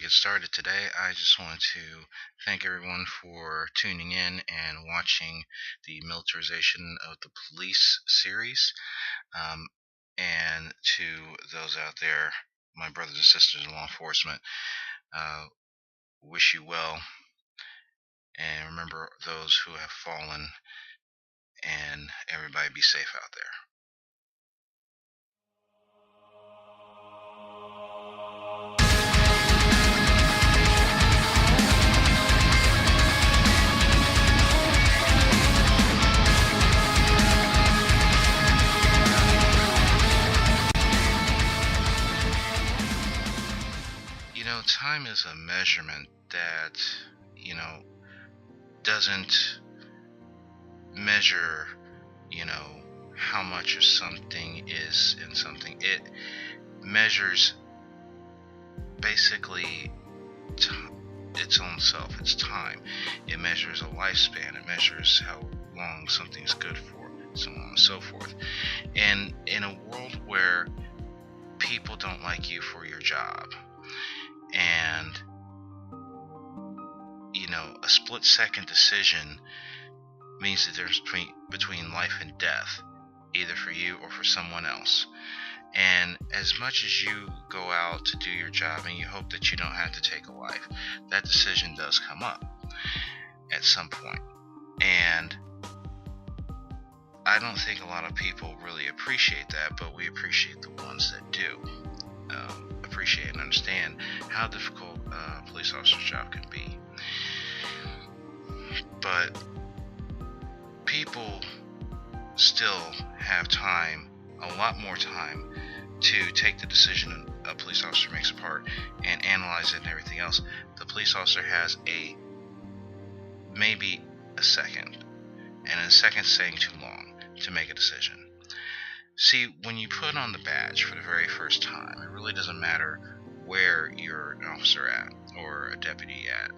get started today, I just want to thank everyone for tuning in and watching the Militarization of the Police series. Um, and to those out there, my brothers and sisters in law enforcement, uh, wish you well. And remember those who have fallen, and everybody be safe out there. Time is a measurement that, you know, doesn't measure, how much of something is in something. It measures basically its own self, its time. It measures a lifespan. It measures how long something's good for, so on and so forth. And in a world where people don't like you for your job, and a split-second decision means the difference between life and death, either for you or for someone else. And as much as you go out to do your job and you hope that you don't have to take a life, that decision does come up at some point. And I don't think a lot of people really appreciate that, but we appreciate the ones that do appreciate and understand how difficult a police officer's job can be. But people still have time, a lot more time, to take the decision a police officer makes apart and analyze it and everything else. The police officer has maybe a second, and a second's saying too long to make a decision. See, when you put on the badge for the very first time, it really doesn't matter where you're an officer at, or a deputy at,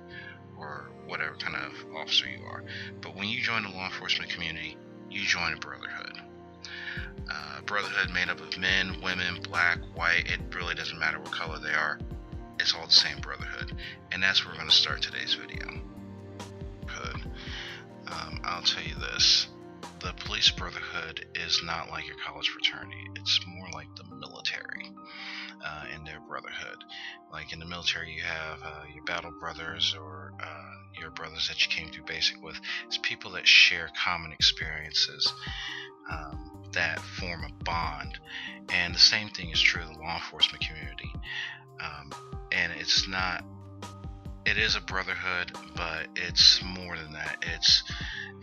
or whatever kind of officer you are. But when you join the law enforcement community, you join a brotherhood. A brotherhood made up of men, women, black, white. It really doesn't matter what color they are. It's all the same brotherhood. And that's where we're going to start today's video. I'll tell you this. The police brotherhood is not like your college fraternity. It's more like the military in their brotherhood. Like in the military, you have your battle brothers, or your brothers that you came through basic with. It's people that share common experiences that form a bond. And the same thing is true of the law enforcement community. And it is a brotherhood, but it's more than that.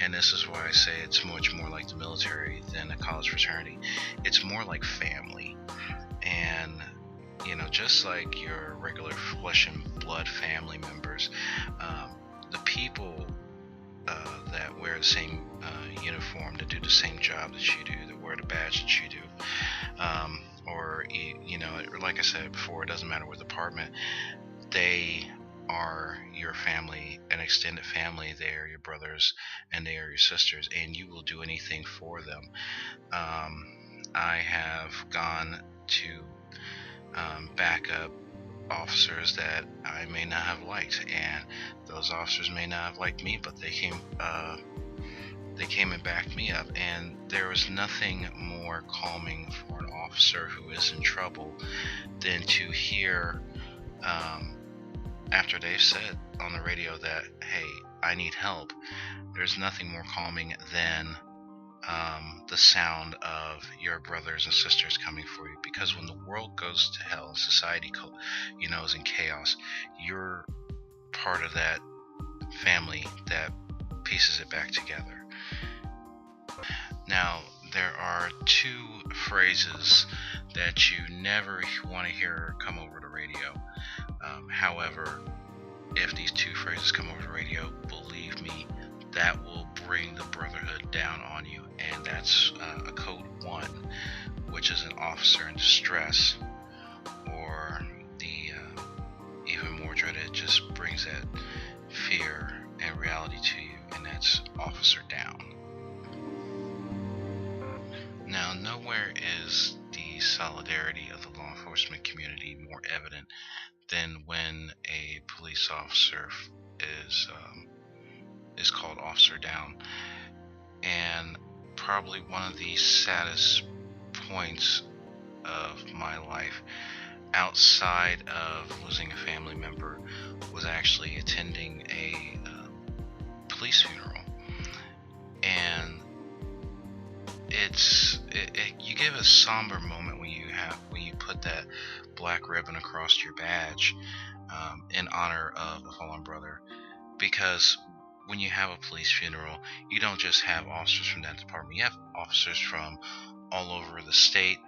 And this is why I say it's much more like the military than a college fraternity. It's more like family. And, just like your regular flesh and blood family members, the people that wear the same uniform, that do the same job that you do, that wear the badge that you do, or like I said before, it doesn't matter what department, they are your family, an extended family. They are your brothers and they are your sisters, and you will do anything for them. I have gone to back up officers that I may not have liked, and those officers may not have liked me, but they came and backed me up. And there was nothing more calming for an officer who is in trouble than to hear, after they've said on the radio that, hey, I need help, there's nothing more calming than the sound of your brothers and sisters coming for you. Because when the world goes to hell and society is in chaos, you're part of that family that pieces it back together. Now, there are two phrases that you never want to hear come over the radio. However, if these two phrases come over the radio, believe me, that will bring the brotherhood down on you. And that's a code 1, which is an officer in distress, or the even more dreaded, just brings that fear and reality to you, and that's officer down. Now, nowhere is the solidarity of the law enforcement community more evident than when a police officer is is called officer down. And probably one of the saddest points of my life, outside of losing a family member, was actually attending a police funeral. And you give a somber moment when you put that black ribbon across your badge, in honor of a fallen brother, because when you have a police funeral, you don't just have officers from that department. You have officers from all over the state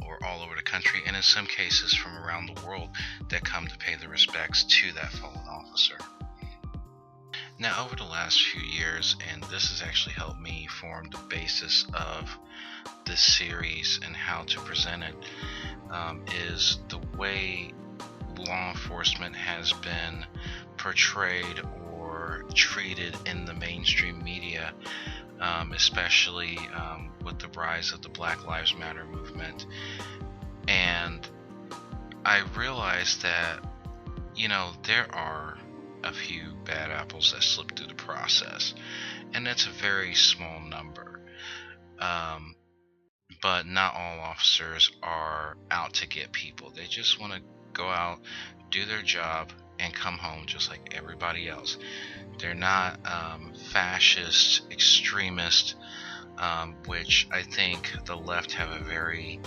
or all over the country, and in some cases from around the world, that come to pay their respects to that fallen officer. Now, over the last few years, and this has actually helped me form the basis of this series and how to present it, is the way law enforcement has been portrayed or treated in the mainstream media, especially with the rise of the Black Lives Matter movement. And I realized that, there are a few bad apples that slip through the process, and that's a very small number. But not all officers are out to get people. They just want to go out, do their job, and come home just like everybody else. They're not fascist, extremist, which I think the left have a very,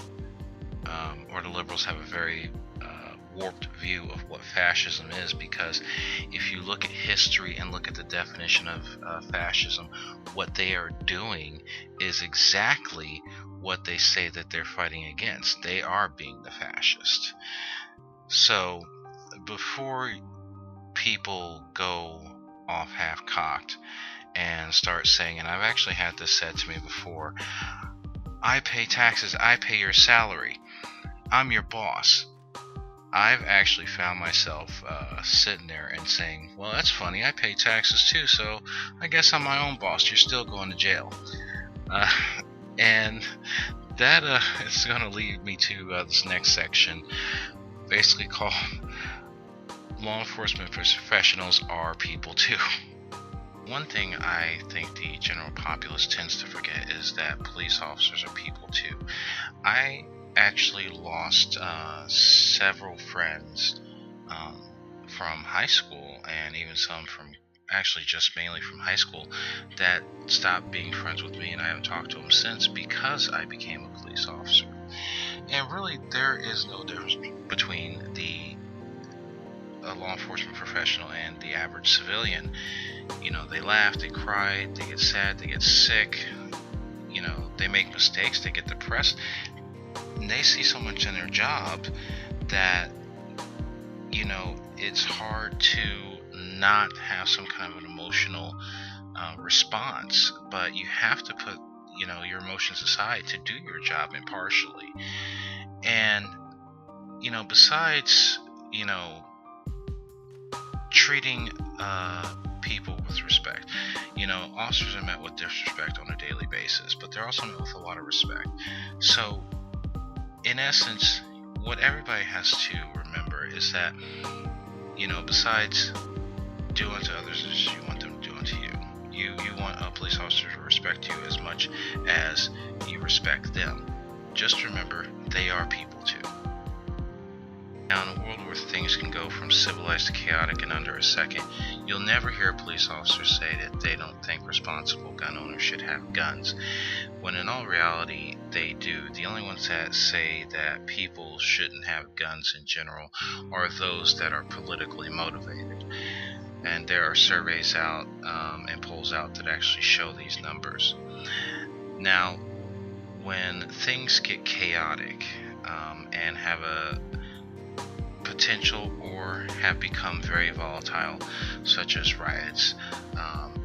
or the liberals have a very warped view of what fascism is, because if you look at history and look at the definition of fascism, what they are doing is exactly what they say that they're fighting against. They are being the fascist. So before people go off half-cocked and start saying, and I've actually had this said to me before, I pay taxes, I pay your salary, I'm your boss. I've actually found myself sitting there and saying, well, that's funny, I pay taxes too, so I guess I'm my own boss. You're still going to jail. And that is going to lead me to this next section, basically called Law Enforcement Professionals Are People Too. One thing I think the general populace tends to forget is that police officers are people too. I actually lost several friends from high school, and even some from actually just mainly from high school, that stopped being friends with me, and I haven't talked to them since because I became a police officer. And really, there is no difference between a law enforcement professional and the average civilian. They laugh, they cry, they get sad, they get sick, they make mistakes, they get depressed, and they see so much in their job that it's hard to not have some kind of an emotional response. But you have to put your emotions aside to do your job impartially. And besides treating people with respect, officers are met with disrespect on a daily basis, but they're also met with a lot of respect. So in essence, what everybody has to remember is that, besides do unto others as you want them to do unto you, you want a police officer to respect you as much as you respect them. Just remember, they are people too. Now, in a world where things can go from civilized to chaotic in under a second, you'll never hear a police officer say that they don't think responsible gun owners should have guns, when in all reality, they do. The only ones that say that people shouldn't have guns in general are those that are politically motivated. And there are surveys out and polls out that actually show these numbers. Now, when things get chaotic and have a potential or have become very volatile, such as riots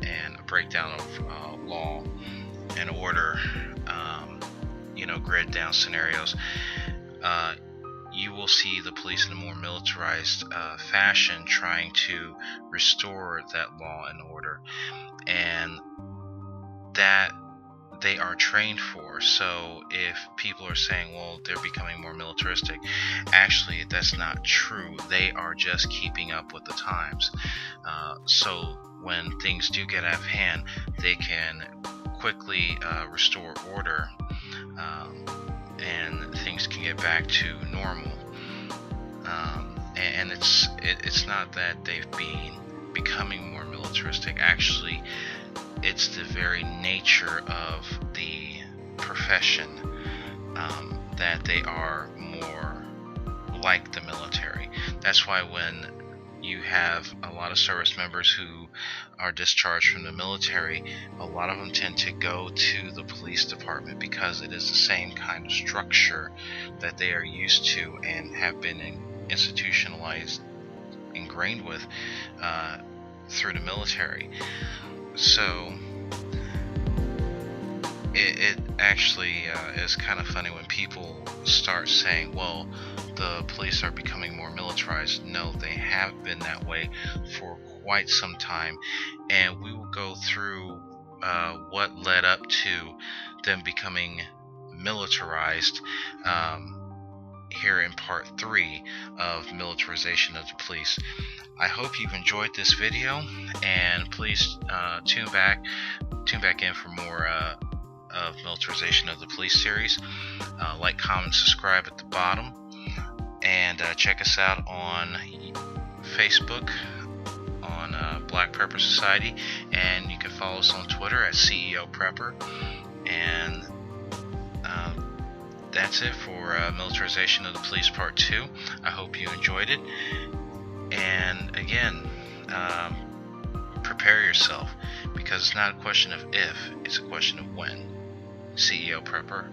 and a breakdown of law and order, grid down scenarios, you will see the police in a more militarized fashion trying to restore that law and order, and that they are trained for. for. So if people are saying, well, they're becoming more militaristic, actually that's not true. They are just keeping up with the times. So when things do get out of hand, they can quickly restore order, and things can get back to normal. And it's not that they've been becoming more militaristic. Actually, it's the very nature of the profession, that they are more like the military. That's why when you have a lot of service members who are discharged from the military, a lot of them tend to go to the police department because it is the same kind of structure that they are used to and have been institutionalized, ingrained with through the military. So it actually is kind of funny when people start saying, well, the police are becoming more militarized. No, they have been that way for quite some time, and we will go through what led up to them becoming militarized here in part 3 of militarization of the police. I hope you've enjoyed this video, and please tune back in for more of militarization of the police series. Like, comment, subscribe at the bottom, and check us out on Facebook on Black Prepper Society, and you can follow us on Twitter at CEO Prepper. And that's it for militarization of the police part 2. I hope you enjoyed it, and again, prepare yourself, because it's not a question of if, it's a question of when. CEO Prepper